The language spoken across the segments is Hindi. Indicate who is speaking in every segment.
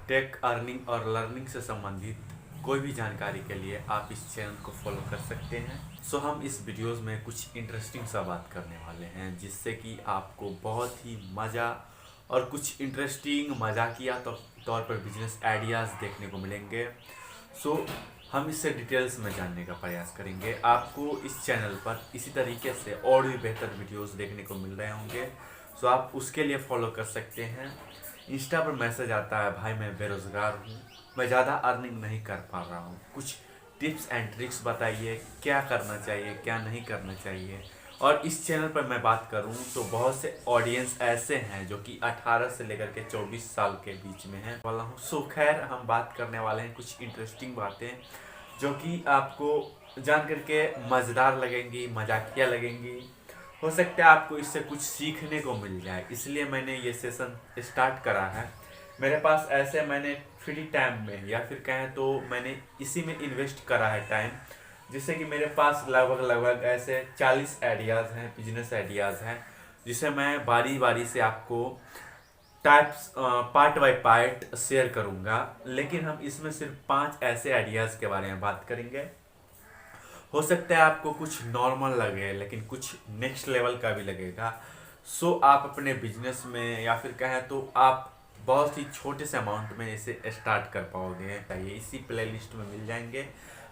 Speaker 1: टेक अर्निंग और लर्निंग से संबंधित कोई भी जानकारी के लिए आप इस चैनल को फॉलो कर सकते हैं। हम इस वीडियोस में कुछ इंटरेस्टिंग सा बात करने वाले हैं जिससे कि आपको बहुत ही मज़ा और कुछ इंटरेस्टिंग मजाकिया तौर पर बिजनेस आइडियाज़ देखने को मिलेंगे। हम इससे डिटेल्स में जानने का प्रयास करेंगे। आपको इस चैनल पर इसी तरीके से और भी बेहतर वीडियोस देखने को मिल रहे होंगे, आप उसके लिए फॉलो कर सकते हैं। इंस्टा पर मैसेज आता है, भाई मैं बेरोज़गार हूँ, मैं ज़्यादा अर्निंग नहीं कर पा रहा हूँ, कुछ टिप्स एंड ट्रिक्स बताइए, क्या करना चाहिए क्या नहीं करना चाहिए। और इस चैनल पर मैं बात करूं तो बहुत से ऑडियंस ऐसे हैं जो कि 18 से लेकर के 24 साल के बीच में हैं वाला हूँ। खैर हम बात करने वाले हैं कुछ इंटरेस्टिंग बातें जो कि आपको जान करके मज़ेदार लगेंगी, मजाकिया लगेंगी। हो सकता है आपको इससे कुछ सीखने को मिल जाए, इसलिए मैंने ये सेशन स्टार्ट करा है। मेरे पास ऐसे मैंने फ्री टाइम में या फिर कहें तो मैंने इसी में इन्वेस्ट करा है टाइम, जिससे कि मेरे पास लगभग ऐसे 40 आइडियाज़ हैं, बिजनेस आइडियाज़ हैं, जिसे मैं बारी बारी से आपको types part by part share करूंगा। लेकिन हम इसमें सिर्फ 5 ऐसे आइडियाज़ के बारे में बात करेंगे। हो सकता है आपको कुछ नॉर्मल लगे लेकिन कुछ नेक्स्ट लेवल का भी लगेगा। आप अपने बिजनेस में या फिर कहें तो आप बहुत ही छोटे से अमाउंट में इसे स्टार्ट कर पाओगे। ये इसी प्लेलिस्ट में मिल जाएंगे।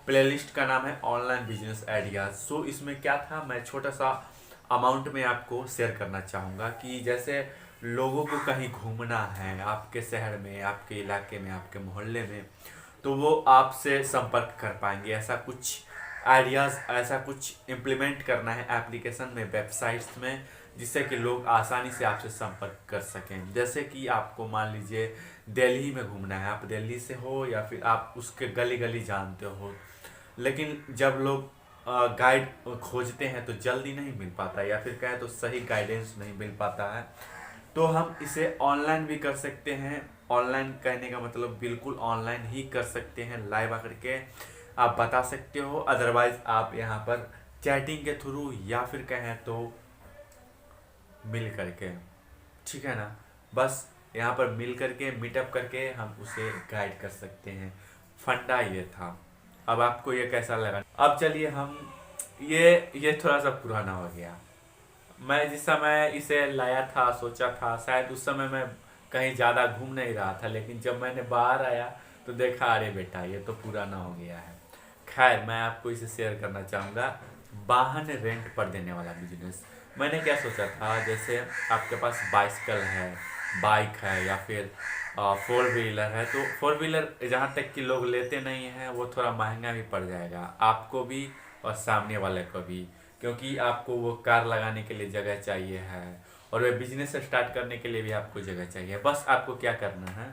Speaker 1: प्लेलिस्ट का नाम है ऑनलाइन बिजनेस आइडियाज़। इसमें क्या था, मैं छोटा सा अमाउंट में आपको शेयर करना चाहूँगा कि जैसे लोगों को कहीं घूमना है आपके शहर में, आपके इलाके में, आपके मोहल्ले में, तो वो आपसे संपर्क कर पाएंगे। ऐसा कुछ आइडियाज़, ऐसा कुछ इम्प्लीमेंट करना है एप्लीकेशन में, वेबसाइट्स में, जिससे कि लोग आसानी से आपसे संपर्क कर सकें। जैसे कि आपको मान लीजिए दिल्ली में घूमना है, आप दिल्ली से हो या फिर आप उसके गली गली जानते हो, लेकिन जब लोग गाइड खोजते हैं तो जल्दी नहीं मिल पाता या फिर कहें तो सही गाइडेंस नहीं मिल पाता है, तो हम इसे ऑनलाइन भी कर सकते हैं। ऑनलाइन कहने का मतलब बिल्कुल ऑनलाइन ही कर सकते हैं, लाइव आकर के आप बता सकते हो। अदरवाइज आप यहाँ पर चैटिंग के थ्रू या फिर कहें तो मिल करके, ठीक है ना, बस यहाँ पर मिल करके मीटअप करके हम उसे गाइड कर सकते हैं। फंडा ये था। अब आपको ये कैसा लगा? अब चलिए हम ये थोड़ा सा पुराना हो गया। मैं जिस समय इसे लाया था, सोचा था, शायद उस समय मैं कहीं ज़्यादा घूम नहीं रहा था, लेकिन जब मैंने बाहर आया तो देखा, अरे बेटा ये तो पुराना हो गया है। खैर मैं आपको इसे शेयर करना चाहूँगा, वाहन रेंट पर देने वाला बिजनेस। मैंने क्या सोचा था, जैसे आपके पास बाइसिकल है, बाइक है या फिर 4 व्हीलर है, तो 4 व्हीलर जहाँ तक कि लोग लेते नहीं हैं वो थोड़ा महंगा भी पड़ जाएगा आपको भी और सामने वाले को भी, क्योंकि आपको वो कार लगाने के लिए जगह चाहिए है और वह बिजनेस स्टार्ट करने के लिए भी आपको जगह चाहिए। बस आपको क्या करना है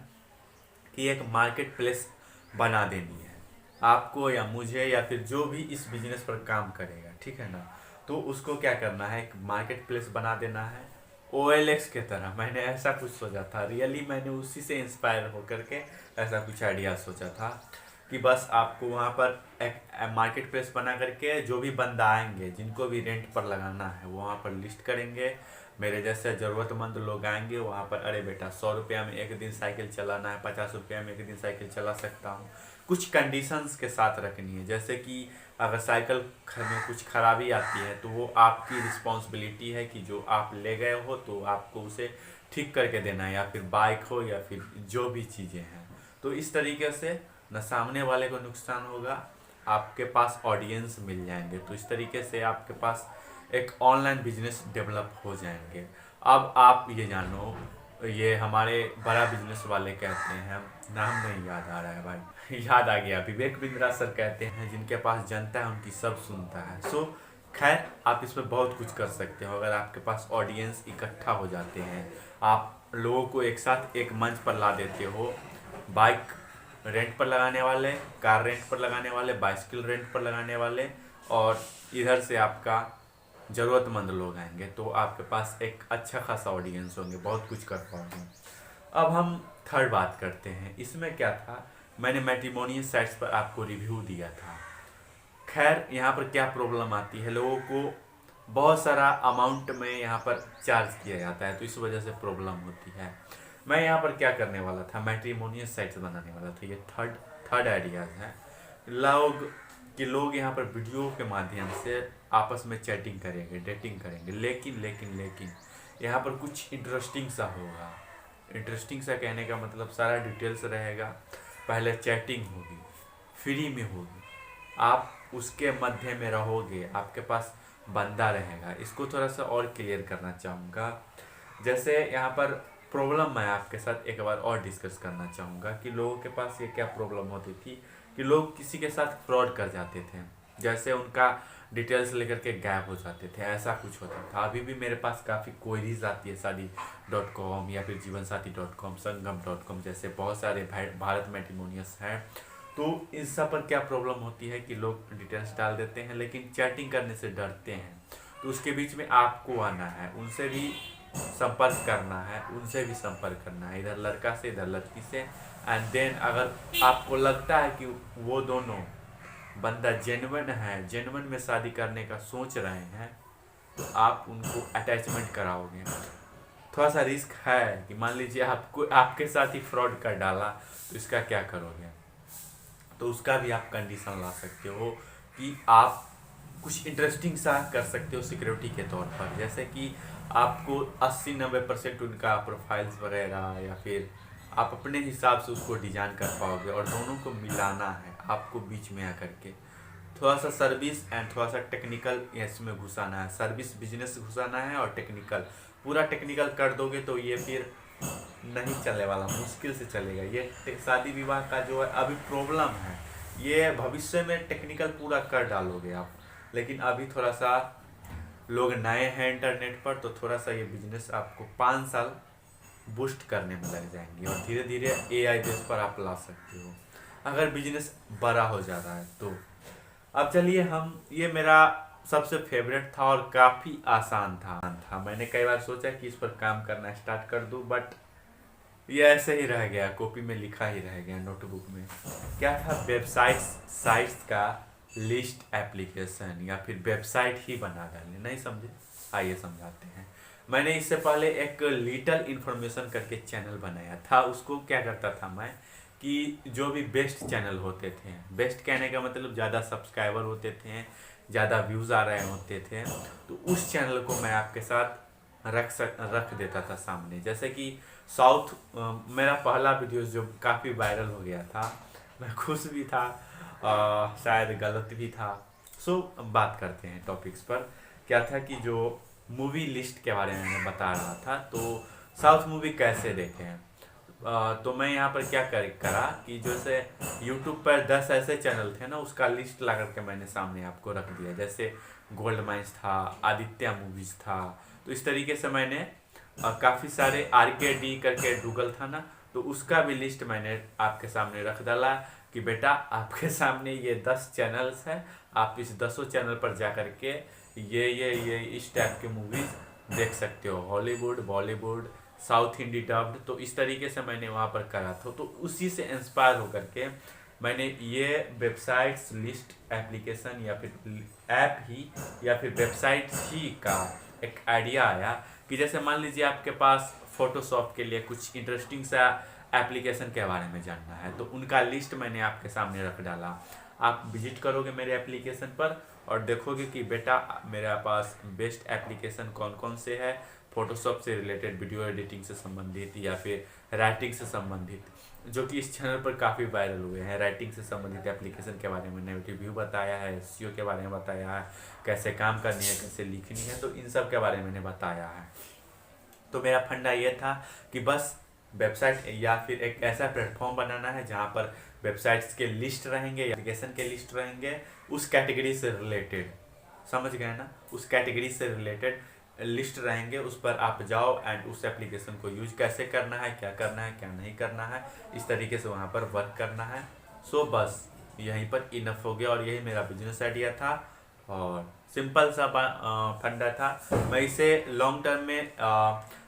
Speaker 1: कि एक मार्केट प्लेस बना देनी है आपको या मुझे या फिर जो भी इस बिजनेस पर काम करेगा, ठीक है ना। तो उसको क्या करना है, एक मार्केट प्लेस बना देना है OLX के तरह। मैंने ऐसा कुछ सोचा था, रियली मैंने उसी से इंस्पायर होकर के ऐसा कुछ आइडिया सोचा था कि बस आपको वहाँ पर एक मार्केट प्लेस बना करके जो भी बंदा आएंगे, जिनको भी रेंट पर लगाना है, वो वहाँ पर लिस्ट करेंगे। मेरे जैसे ज़रूरतमंद लोग आएंगे वहाँ पर, अरे बेटा 100 रुपया में एक दिन साइकिल चलाना है, 50 रुपया में एक दिन साइकिल चला सकता हूँ। कुछ कंडीशंस के साथ रखनी है, जैसे कि अगर साइकिल में कुछ खराबी आती है तो वो आपकी रिस्पॉन्सिबिलिटी है कि जो आप ले गए हो तो आपको उसे ठीक करके देना है, या फिर बाइक हो या फिर जो भी चीज़ें हैं। तो इस तरीके से न सामने वाले को नुकसान होगा, आपके पास ऑडियंस मिल जाएंगे, तो इस तरीके से आपके पास एक ऑनलाइन बिजनेस डेवलप हो जाएंगे। अब आप ये जानो, ये हमारे बड़ा बिजनेस वाले कहते हैं, नाम नहीं याद आ रहा है भाई, याद आ गया, विवेक बिंद्रा सर कहते हैं, जिनके पास जनता है उनकी सब सुनता है। खैर आप इसमें बहुत कुछ कर सकते हो अगर आपके पास ऑडियंस इकट्ठा हो जाते हैं। आप लोगों को एक साथ एक मंच पर ला देते हो, बाइक रेंट पर लगाने वाले, कार रेंट पर लगाने वाले, बाइसिकल रेंट पर लगाने वाले, और इधर से आपका ज़रूरतमंद लोग आएंगे, तो आपके पास एक अच्छा खासा ऑडियंस होंगे, बहुत कुछ कर पाओगे। अब हम थर्ड बात करते हैं। इसमें क्या था, मैंने मैट्रिमोनियल साइट्स पर आपको रिव्यू दिया था। खैर यहाँ पर क्या प्रॉब्लम आती है, लोगों को बहुत सारा अमाउंट में यहाँ पर चार्ज किया जाता है, तो इस वजह से प्रॉब्लम होती है। मैं यहाँ पर क्या करने वाला था, मैट्रिमोनियस साइट्स बनाने वाला था। ये थर्ड आइडियाज है लोग यहाँ पर वीडियो के माध्यम से आपस में चैटिंग करेंगे, डेटिंग करेंगे, लेकिन यहाँ पर कुछ इंटरेस्टिंग सा होगा। इंटरेस्टिंग सा कहने का मतलब सारा डिटेल्स रहेगा। पहले चैटिंग होगी, फ्री में होगी, आप उसके मध्य में रहोगे, आपके पास बंदा रहेगा। इसको थोड़ा सा और क्लियर करना चाहूँगा। जैसे यहाँ पर प्रॉब्लम मैं आपके साथ एक बार और डिस्कस करना चाहूँगा कि लोगों के पास ये क्या प्रॉब्लम होती थी कि लोग किसी के साथ फ्रॉड कर जाते थे, जैसे उनका डिटेल्स लेकर के गायब हो जाते थे, ऐसा कुछ होता था। अभी भी मेरे पास काफ़ी क्वेरीज आती है शादी.com या फिर जीवनसाथी.com, संगम.com जैसे बहुत सारे भारत मैट्रिमोनियस हैं। तो इन सब पर क्या प्रॉब्लम होती है कि लोग डिटेल्स डाल देते हैं लेकिन चैटिंग करने से डरते हैं। तो उसके बीच में आपको आना है, उनसे भी संपर्क करना है, इधर लड़का से इधर लड़की से। एंड देन अगर आपको लगता है कि वो दोनों बंदा जेन्युइन में शादी करने का सोच रहे हैं, तो आप उनको अटैचमेंट कराओगे। थोड़ा सा रिस्क है कि मान लीजिए आपको आपके साथ ही फ्रॉड कर डाला, तो इसका क्या करोगे। तो उसका भी आप कंडीशन ला सकते हो कि आप कुछ इंटरेस्टिंग सा कर सकते हो सिक्योरिटी के तौर पर, जैसे कि आपको 80-90% उनका प्रोफाइल्स वगैरह या फिर आप अपने हिसाब से उसको डिजाइन कर पाओगे और दोनों को मिलाना है आपको बीच में आकर के। थोड़ा सा सर्विस एंड थोड़ा सा टेक्निकल इसमें घुसाना है, सर्विस बिजनेस घुसाना है और टेक्निकल, पूरा टेक्निकल कर दोगे तो ये फिर नहीं चलने वाला, मुश्किल से चलेगा। ये शादी विवाह का जो है अभी प्रॉब्लम है, ये भविष्य में टेक्निकल पूरा कर डालोगे आप, लेकिन अभी थोड़ा सा लोग नए हैं इंटरनेट पर, तो थोड़ा सा ये बिजनेस आपको 5 साल बूस्ट करने में लग जाएंगे और धीरे धीरे AI बेस पर आप ला सकते हो अगर बिजनेस बड़ा हो जा रहा है तो। अब चलिए ये मेरा सबसे फेवरेट था और काफ़ी आसान था। मैंने कई बार सोचा कि इस पर काम करना स्टार्ट कर दूं, बट ये ऐसे ही रह गया, कॉपी में लिखा ही रह गया, नोटबुक में। क्या था, साइट्स का लिस्ट एप्लीकेशन या फिर वेबसाइट ही बना डालने। नहीं समझे, आइए समझाते हैं। मैंने इससे पहले एक लिटिल इन्फॉर्मेशन करके चैनल बनाया था। उसको क्या करता था मैं कि जो भी बेस्ट चैनल होते थे, बेस्ट कहने का मतलब ज़्यादा सब्सक्राइबर होते थे, ज़्यादा व्यूज़ आ रहे होते थे, तो उस चैनल को मैं आपके साथ रख देता था सामने। जैसे कि मेरा पहला वीडियो जो काफ़ी वायरल हो गया था, मैं खुश भी था, शायद गलत भी था। बात करते हैं टॉपिक्स पर। क्या था कि जो मूवी लिस्ट के बारे में मैं बता रहा था, तो साउथ मूवी कैसे देखें। तो मैं यहाँ पर क्या करा कि जैसे यूट्यूब पर 10 ऐसे चैनल थे ना, उसका लिस्ट ला करके मैंने सामने आपको रख दिया। जैसे गोल्ड माइंस था, आदित्य मूवीज था, तो इस तरीके से मैंने काफ़ी सारे RKD करके गूगल था ना, तो उसका भी लिस्ट मैंने आपके सामने रख डाला कि बेटा आपके सामने ये 10 चैनल्स हैं, आप इस 10 चैनल पर जा कर के ये इस टाइप के मूवीज़ देख सकते हो, Hollywood, Bollywood, south Hindi dubbed. तो इस तरीके से मैंने वहाँ पर करा था। तो उसी से इंस्पायर होकर के मैंने ये वेबसाइट्स लिस्ट एप्लीकेशन या फिर ऐप ही या फिर वेबसाइट्स ही का एक आइडिया आया कि जैसे मान लीजिए आपके पास फोटोशॉप के लिए कुछ इंटरेस्टिंग सा एप्लीकेशन के बारे में जानना है, तो उनका लिस्ट मैंने आपके सामने रख डाला। आप विजिट करोगे मेरे एप्लीकेशन पर और देखोगे कि बेटा मेरे पास बेस्ट एप्लीकेशन कौन कौन से है, फोटोशॉप से रिलेटेड, वीडियो एडिटिंग से संबंधित या फिर राइटिंग से संबंधित, जो कि इस चैनल पर काफ़ी वायरल हुए हैं। राइटिंग से संबंधित एप्लीकेशन के बारे में मैंने रिव्यू बताया है, SEO के बारे में बताया है, कैसे काम करनी है, कैसे लिखनी है, तो इन सब के बारे में मैंने बताया है। तो मेरा फंडा ये था कि बस वेबसाइट या फिर एक ऐसा प्लेटफॉर्म बनाना है जहाँ पर वेबसाइट्स के लिस्ट रहेंगे, एप्लीकेशन के लिस्ट रहेंगे, उस कैटेगरी से रिलेटेड, समझ गए ना, उस कैटेगरी से रिलेटेड लिस्ट रहेंगे। उस पर आप जाओ एंड उस एप्लीकेशन को यूज कैसे करना है, क्या करना है, क्या नहीं करना है, इस तरीके से वहाँ पर वर्क करना है। बस यहीं पर इनफ हो गया और यही मेरा बिजनेस आइडिया था और सिंपल सा फंडा था। मैं इसे लॉन्ग टर्म में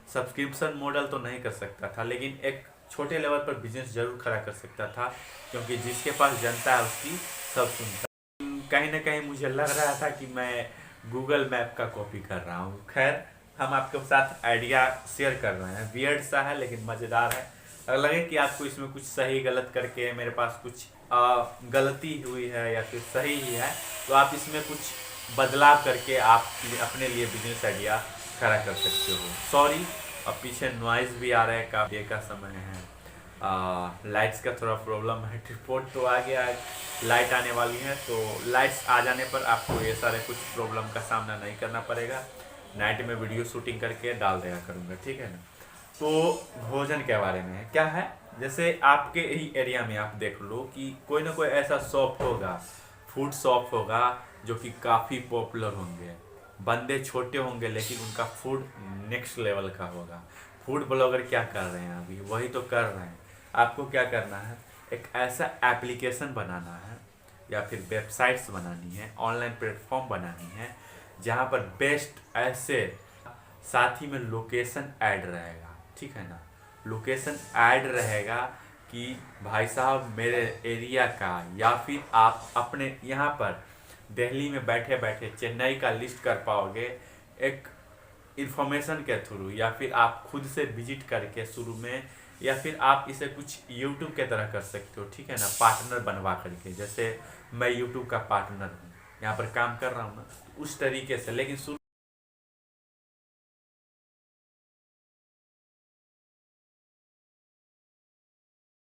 Speaker 1: सब्सक्रिप्शन मॉडल तो नहीं कर सकता था, लेकिन एक छोटे लेवल पर बिजनेस जरूर खड़ा कर सकता था, क्योंकि जिसके पास जनता है उसकी सब सुनता। कहीं ना कहीं मुझे लग रहा था कि मैं गूगल मैप का कॉपी कर रहा हूँ। खैर हम आपके साथ आइडिया शेयर कर रहे हैं। वियर्ड सा है लेकिन मज़ेदार है। अगर लगे कि आपको इसमें कुछ सही गलत करके मेरे पास कुछ गलती हुई है या फिर सही ही है, तो आप इसमें कुछ बदलाव करके आप अपने लिए बिजनेस आइडिया खड़ा कर सकते हो। सॉरी, अब पीछे नॉइज़ भी आ रहा है, काफ़ी का समय है, लाइट्स का थोड़ा प्रॉब्लम है। रिपोर्ट तो आ गया, लाइट आने वाली है, तो लाइट्स आ जाने पर आपको ये सारे कुछ प्रॉब्लम का सामना नहीं करना पड़ेगा। नाइट में वीडियो शूटिंग करके डाल दिया करूँगा, ठीक है ना। तो भोजन के बारे में क्या है, जैसे आपके ही एरिया में आप देख लो कि कोई ना कोई ऐसा शॉप होगा, फूड शॉप होगा, जो कि काफ़ी पॉपुलर होंगे। बंदे छोटे होंगे लेकिन उनका फूड नेक्स्ट लेवल का होगा। फूड ब्लॉगर क्या कर रहे हैं, अभी वही तो कर रहे हैं। आपको क्या करना है, एक ऐसा एप्लीकेशन बनाना है या फिर वेबसाइट्स बनानी है, ऑनलाइन प्लेटफॉर्म बनानी है, जहाँ पर बेस्ट ऐसे, साथ ही में लोकेशन ऐड रहेगा, ठीक है ना। लोकेशन ऐड रहेगा कि भाई साहब मेरे एरिया का, या फिर आप अपने यहाँ पर दिल्ली में बैठे बैठे चेन्नई का लिस्ट कर पाओगे एक इन्फॉर्मेशन के थ्रू, या फिर आप खुद से विजिट करके शुरू में, या फिर आप इसे कुछ यूट्यूब के तरह कर सकते हो, ठीक है ना, पार्टनर बनवा करके। जैसे मैं यूट्यूब का पार्टनर हूँ, यहाँ पर काम कर रहा हूँ ना, उस तरीके से। लेकिन शुरू